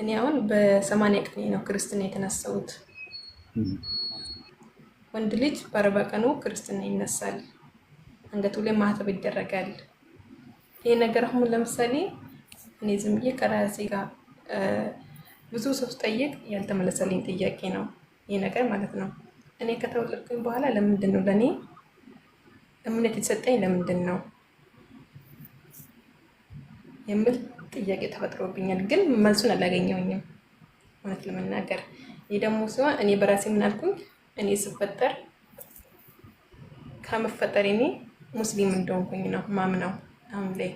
እኔ አሁን በ80 ቀኔ ነው ክርስትና የተነሳሁት። ወንድ ልጅ በ40 ቀኑ ክርስትና ይነሳል፣ አንገቱ ላይ ማህተብ ይደረጋል። ይሄ ነገር አሁን ለምሳሌ እኔ ዝም ብዬ ከራሴ ጋር ብዙ ሰው ጠይቅ ያልተመለሰልኝ ጥያቄ ነው ይሄ ነገር ማለት ነው። እኔ ከተወለድኩኝ በኋላ ለምንድን ነው ለኔ እምነት የተሰጠኝ ለምንድን ነው የሚል ጥያቄ ተፈጥሮብኛል፣ ግን መልሱን አላገኘሁኝም እውነት ለመናገር። ይሄ ደግሞ ሲሆን እኔ በራሴ ምን አልኩኝ፣ እኔ ስፈጠር ከመፈጠር እኔ ሙስሊም እንደሆንኩኝ ነው ማምነው አሁን ላይ።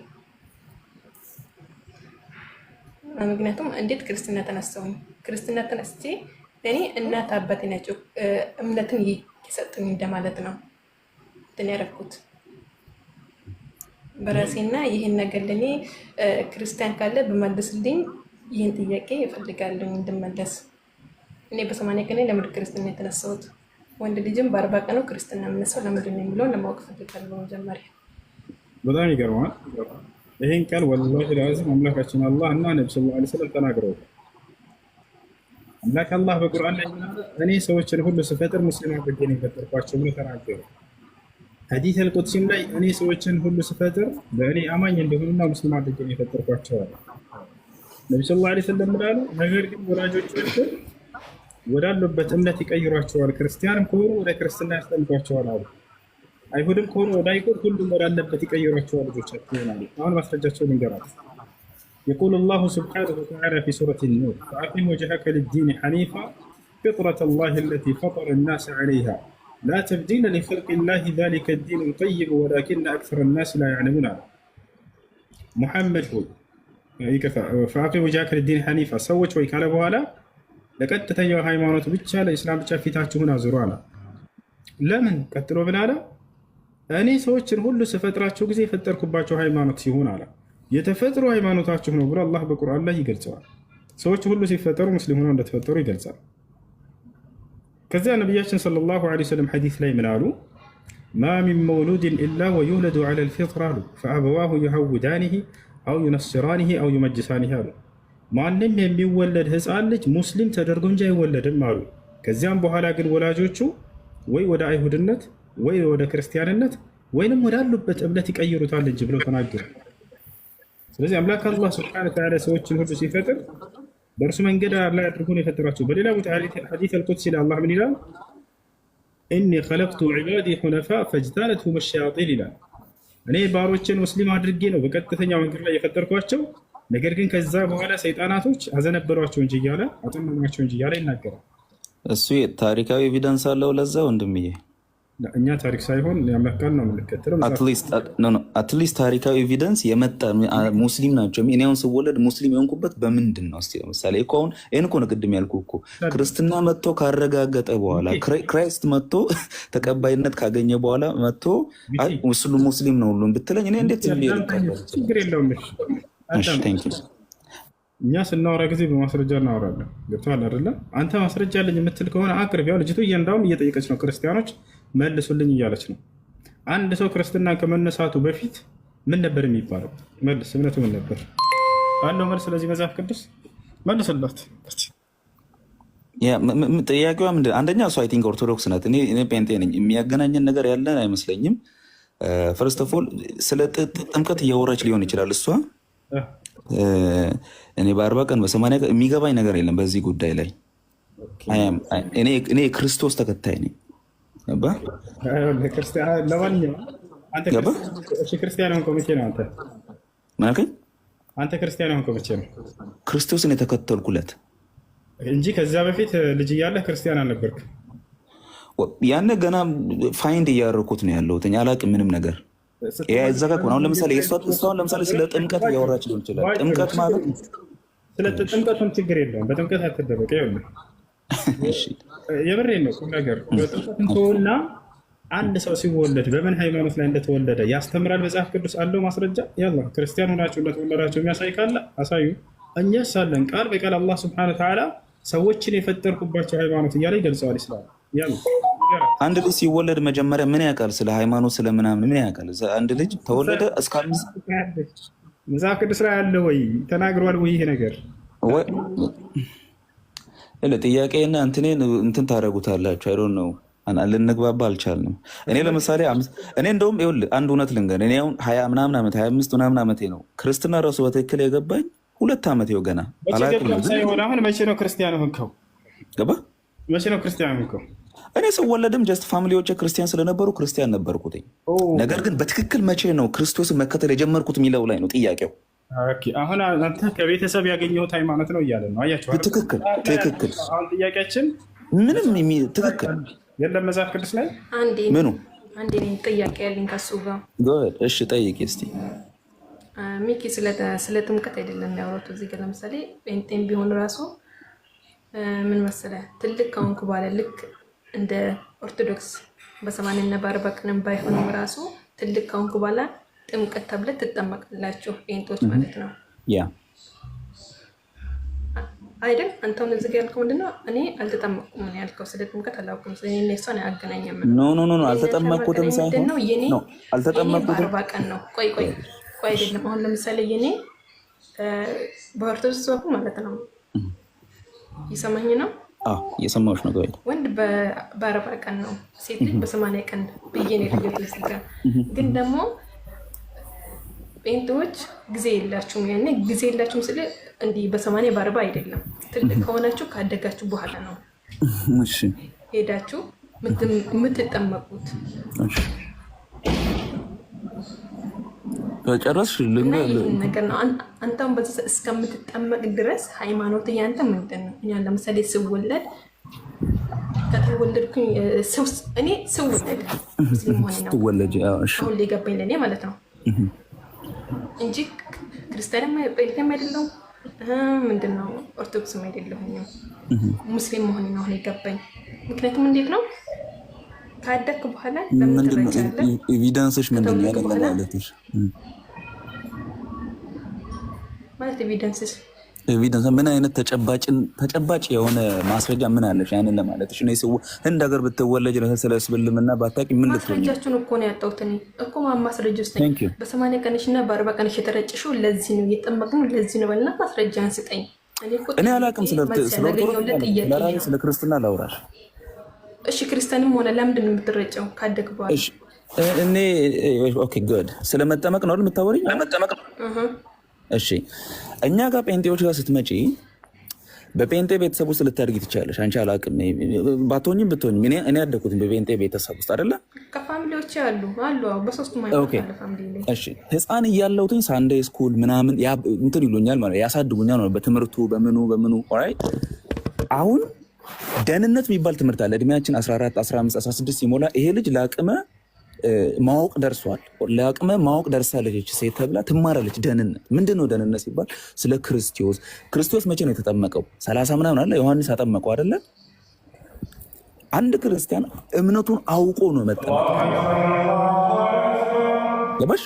ምክንያቱም እንዴት ክርስትና ተነሳሁኝ? ክርስትና ተነስቼ ለእኔ እናት አባቴ ናቸው እምነትን የሰጡኝ እንደማለት ነው እንትን ያደረኩት በራሴና ይህን ነገር ለእኔ ክርስቲያን ካለ በመልስልኝ ይህን ጥያቄ እፈልጋለሁ እንድመለስ። እኔ በ80 ቀኔ ለምንድን ክርስትና የተነሳሁት? ወንድ ልጅም በ40 ቀኑ ክርስትና የምነሳው ለምንድን ነው የሚለውን ለማወቅ እፈልጋለሁ መጀመሪያ። በጣም ይገርማል። ይህን ቃል ወላሂ ለአዚም አምላካችን አላህ እና ነቢ ሰለላሁ ዐለይሂ ወሰለም ተናግረዋል። አምላክ አላህ በቁርአን ላይ እኔ ሰዎችን ሁሉ ስፈጥር ሙስሊም አድርጌ ነው የፈጠርኳቸው ብሎ ተናገረ። ሐዲስ አልቁድሲም ላይ እኔ ሰዎችን ሁሉ ስፈጥር በእኔ አማኝ እንደሆኑና ሙስሊም አድርጌ ነው የፈጠርኳቸው አለ። ነቢ ሰለላሁ ዐለይሂ ወሰለም እንዳሉ ነገር ግን ወላጆቻቸው ወዳሉበት እምነት ይቀይሯቸዋል፣ ክርስቲያንም ከሆኑ ወደ ክርስትና ያስጠምቋቸዋል አሉ። አይሁድም ከሆኑ ወደ አይሁድ፣ ሁሉም ወዳለበት ይቀይሯቸዋል ልጆቻቸው ይሆናሉ። አሁን ማስረጃቸው ልንገራችሁ። يقول الله سبحانه وتعالى في سورة النور فأقم وجهك للدين حنيفا فطرة الله التي فطر الناس عليها لا تبديل لخلق الله ذلك الدين القيم ولكن أكثر الناس لا يعلمون. محمد هو فأقم وجهك للدين حنيفا سوت ويكاله بوالا لقد تتيوا هايمانوت بيتشا الإسلام بيتشا فيتاችሁ هنا زروانا ለምን ቀጥሎ ብላለ እኔ ሰዎችን ሁሉ ስፈጥራቸው ጊዜ የፈጠርኩባቸው ሃይማኖት ሲሆን አለ የተፈጥሮ ሃይማኖታችሁ ነው ብሎ አላህ በቁርአን ላይ ይገልጸዋል። ሰዎች ሁሉ ሲፈጠሩ ሙስሊም ሆነው እንደተፈጠሩ ይገልጻል። ከዚያ ነብያችን ሰለላሁ ዐለይሂ ወሰለም ሐዲስ ላይ ምን አሉ? ማ ሚን መውሉድን ኢላ ወዩውለዱ ዐለል ፊጥራ አሉ ፈአበዋሁ ዩሐውዳኒሂ አው ዩነስራኒሂ አው ዩመጅሳኒሂ አሉ። ማንም የሚወለድ ህፃን ልጅ ሙስሊም ተደርጎ እንጂ አይወለድም አሉ። ከዚያም በኋላ ግን ወላጆቹ ወይ ወደ አይሁድነት ወይ ወደ ክርስቲያንነት ወይንም ወዳሉበት እምነት ይቀይሩታል እንጂ ብለው ተናገሩ። ስለዚህ አምላክ አላህ ሱብሓነሁ ወተዓላ ሰዎችን ሁሉ ሲፈጥር በእርሱ መንገድ ላይ አድርጎ ነው የፈጠራቸው። በሌላ ቦታ ሐዲስ አልቁድሲ ላይ አላህ ምን ይላል? ኢኒ ኸለቅቱ ዒባዲ ሁነፋ ፈጅተነትሁም ሸያጢን ይላል። እኔ ባሮችን ሙስሊም አድርጌ ነው በቀጥተኛ መንገድ ላይ የፈጠርኳቸው፣ ነገር ግን ከዛ በኋላ ሰይጣናቶች አዘነበሯቸው እንጂ እያለ አጠመሟቸው እንጂ እያለ ይናገራል። እሱ ታሪካዊ ኤቪደንስ አለው ለዛ ወንድምዬ። እኛ ታሪክ ሳይሆን የአምላክ ቃል ነው የምንከተለው። አትሊስት ታሪካዊ ኤቪደንስ የመጣ ሙስሊም ናቸው። እኔ አሁን ስወለድ ሙስሊም የሆንኩበት በምንድን ነው? እስኪ ለምሳሌ እኮ አሁን ይህን እኮ ነው ቅድም ያልኩህ እኮ ክርስትና መጥቶ ካረጋገጠ በኋላ ክራይስት መጥቶ ተቀባይነት ካገኘ በኋላ መጥቶ ሙስሊም ነው ሁሉም ብትለኝ እኔ እንዴት ችግር የለውም። እኛ ስናወራ ጊዜ በማስረጃ እናወራለን። ገብቶሃል አይደለ? አንተ ማስረጃ አለኝ የምትል ከሆነ አቅርብ። ያው ልጅቱ እንዳውም እየጠየቀች ነው፣ ክርስቲያኖች መልሱልኝ እያለች ነው። አንድ ሰው ክርስትና ከመነሳቱ በፊት ምን ነበር የሚባለው? መልስ፣ እምነቱ ምን ነበር አለው? መልስ ስለዚህ መጽሐፍ ቅዱስ መልስላት። ጥያቄዋ ምንድን? አንደኛ እሱ አይ ቲንክ ኦርቶዶክስ ናት፣ እኔ ጴንጤ ነኝ። የሚያገናኘን ነገር ያለን አይመስለኝም። ፈርስት ኦፍ ኦል ስለ ጥምቀት እያወራች ሊሆን ይችላል እሷ። እኔ በ40 ቀን በ80 ቀን የሚገባኝ ነገር የለም በዚህ ጉዳይ ላይ። እኔ ክርስቶስ ተከታይ ነኝ። ለማንኛውም ክርስቲያን ሆንከው መቼ ነው? አንተ ክርስቲያን ሆንከው መቼ ነው? ክርስቶስን የተከተልኩለት እንጂ ከዚያ በፊት ልጅ እያለህ ክርስቲያን አልነበርክ። ያነ ገና ፋይንድ እያደረኩት ነው ያለሁት። አላቅም ምንም ነገር ያዘጋኩ። አሁን ለምሳሌ እሷን ለምሳሌ ስለ ጥምቀት እያወራች ሊሆን ይችላል። ጥምቀት ማለት ስለ ጥምቀቱም ችግር የለውም። በጥምቀት አትደበቀ። የብሬን ነው ቁም ነገር። በጥምቀትን ተወውና አንድ ሰው ሲወለድ በምን ሃይማኖት ላይ እንደተወለደ ያስተምራል መጽሐፍ ቅዱስ አለው ማስረጃ። ያላ ክርስቲያን ሆናችሁ እንደተወለዳችሁ የሚያሳይ ካለ አሳዩ። እኛስ አለን ቃል በቃል አላህ ሱብሓነሁ ወተዓላ ሰዎችን የፈጠርኩባቸው ሃይማኖት እያለ ይገልጸዋል። ኢስላም ያሉ አንድ ልጅ ሲወለድ መጀመሪያ ምን ያውቃል? ስለ ሃይማኖት ስለምናምን ምን ያውቃል? አንድ ልጅ ተወለደ እስከ መጽሐፍ ቅዱስ ላይ ያለ ወይ ተናግሯል ወይ? ይሄ ነገር ጥያቄና እንትኔን እንትን ታደርጉታላችሁ። አይ ዶንት ኖ ልንግባባ አልቻልንም። እኔ ለምሳሌ እኔ እንደውም ይኸውልህ አንድ እውነት ልንገር። እኔ አሁን 20 ምናምን ዓመት 25 ምናምን ዓመቴ ነው ክርስትና ራሱ በትክክል የገባኝ 2 ዓመት ይኸው ገና አላውቅም። አሁን መቼ ነው ክርስቲያን ሆንከው? ገባ መቼ ነው ክርስቲያን ሆንከው? እኔ ስወለድም ጀስት ፋሚሊዎቼ ክርስቲያን ስለነበሩ ክርስቲያን ነበርኩት። ነገር ግን በትክክል መቼ ነው ክርስቶስን መከተል የጀመርኩት የሚለው ላይ ነው ጥያቄው። አሁን አንተ ከቤተሰብ ያገኘሁት ሃይማኖት ነው እያለ ነው። አያችሁ፣ ትክክል። አሁን ጥያቄያችን ምንም ትክክል የለም መጽሐፍ ቅዱስ ላይ ምኑ አንዴ ጥያቄ ያለኝ ከሱ ጋር። እሺ ጠይቂ እስቲ። ሚኪ ስለ ጥምቀት አይደለም የሚያወሩት እዚህ ጋር። ለምሳሌ ጴንጤም ቢሆን ራሱ ምን መሰለህ ትልቅ ከሆንክ በኋላ ልክ እንደ ኦርቶዶክስ በ80 እና በ40 ቀንም ባይሆንም ራሱ ትልቅ ከሆንክ በኋላ ጥምቀት ተብለህ ትጠመቃላችሁ ጴንጦች ማለት ነው። ያ አይደል? አንተውን እዚህ ጋር ያልከው ምንድነው? እኔ አልተጠመቅኩም ነው ያልከው። ስለ ጥምቀት አላውቅም። ስለዚህ እኔ እሷን አያገናኝም። ኖ አልተጠመቅኩትም ሳይሆን ነው አልተጠመቅኩትም። በ40 ቀን ነው። ቆይ አይደለም። አሁን ለምሳሌ የኔ በኦርቶዶክስ በኩል ማለት ነው ይሰማኝ ነው? አዎ እየሰማሁሽ ነው። ወንድ በ40 ቀን ነው፣ ሴት በ80 ቀን ብዬ ነው ያለው እዚህ ጋር። ግን ደግሞ ጴንጤዎች ጊዜ የላችሁም። ያኔ ጊዜ የላችሁም ስለ እንዲህ በ80 በ40 አይደለም። ትልቅ ከሆናችሁ ካደጋችሁ በኋላ ነው ሄዳችሁ የምትጠመቁት። ጨረስሽ? ነገር ነው። አንተም በዚህ እስከምትጠመቅ ድረስ ሃይማኖት ያንተ ምንድን ነው? እኛ ለምሳሌ ስወለድ ከተወለድኩኝ እኔ ስወለድ ሙስሊም ሆኜ ነው አሁን ሊገባኝ ለእኔ ማለት ነው እንጂ ክርስቲያንም ጴንጤም አይደለሁም። ምንድን ነው ኦርቶዶክስም አይደለሁኝም። ሙስሊም መሆኔ ነው አሁን የገባኝ። ምክንያቱም እንዴት ነው ካደግክ በኋላ ምንድን ነው ኤቪደንስሽ? ምንድን ነው ያለ ማለትሽ? ማለት ኤቪደንስ ምን አይነት ተጨባጭ የሆነ ማስረጃ ምን አለሽ? ያንን ለማለትሽ ነው። ሰው ህንድ ሀገር ብትወለጅ ስለ እስልምና ባታውቂ ምን ልትሆኚ? ማስረጃችሁን እኮ ነው ያጣሁት እኔ እኮ ማስረጃ ውስጥ በ80 ቀንሽ እና በ40 ቀንሽ የተረጨሽው ለዚህ ነው እየጠመቅነው ለዚህ ነው በልና ማስረጃ አንስጠኝ። እኔ አላውቅም ስለ ክርስትና ላውራሽ። እሺ ክርስቲያንም ሆነ ለምንድን ነው የምትረጨው ካደግ በኋላ? እኔ ኦኬ ጉድ ስለመጠመቅ ነው የምታወሪኝ? ለመጠመቅ ነው። እሺ እኛ ጋር ጴንጤዎች ጋር ስትመጪ በጴንጤ ቤተሰብ ውስጥ ልታድጊ ትችላለሽ። አንቺ አላውቅም ባትሆኝም ብትሆኝም እኔ ያደግኩት በጴንጤ ቤተሰብ ውስጥ አይደለ? ከፋሚሊዎች አሉ በሶስቱም ፋሚሊ። እሺ ህፃን እያለሁትኝ ሳንዴይ ስኩል ምናምን እንትን ይሉኛል ማለት ያሳድጉኛል ነው በትምህርቱ በምኑ ኦራይት። አሁን ደህንነት የሚባል ትምህርት አለ። እድሜያችን 14 15 16 ሲሞላ ይሄ ልጅ ለአቅመ ማወቅ ደርሷል፣ ለአቅመ ማወቅ ደርሳለች ሴት ተብላ ትማራለች። ደህንነት ምንድን ነው? ደህንነት ሲባል ስለ ክርስቶስ መቼ ነው የተጠመቀው? 30 ምናምን አለ ዮሐንስ አጠመቀው አይደለ? አንድ ክርስቲያን እምነቱን አውቆ ነው መጠመቅ። ገባሽ?